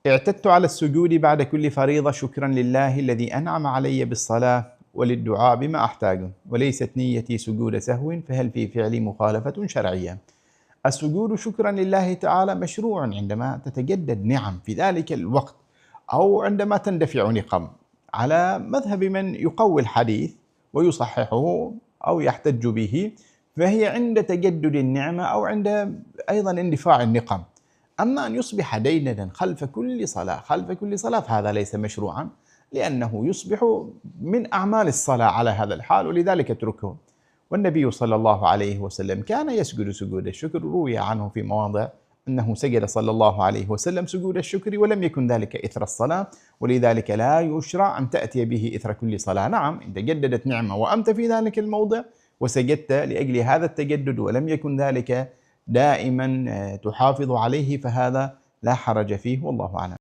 اعتدت على السجود بعد كل فريضة شكرا لله الذي أنعم علي بالصلاة وللدعاء بما أحتاجه، وليست نيتي سجود سهو، فهل في فعلي مخالفة شرعية؟ السجود شكرا لله تعالى مشروع عندما تتجدد نعم في ذلك الوقت أو عندما تندفع نقم، على مذهب من يقوي الحديث ويصححه أو يحتج به، فهي عند تجدد النعمة أو عند أيضا اندفاع النقم. أما أن يصبح ديدنا خلف كل صلاة فهذا ليس مشروعا، لأنه يصبح من أعمال الصلاة على هذا الحال، ولذلك اتركه. والنبي صلى الله عليه وسلم كان يسجد سجود الشكر، روي عنه في مواضع أنه سجد صلى الله عليه وسلم سجود الشكر ولم يكن ذلك إثر الصلاة، ولذلك لا يشرع أن تأتي به إثر كل صلاة. نعم إن تجددت نعمة وأنت في ذلك الموضع وسجدت لأجل هذا التجدد ولم يكن ذلك دائما تحافظ عليه، فهذا لا حرج فيه، والله أعلم.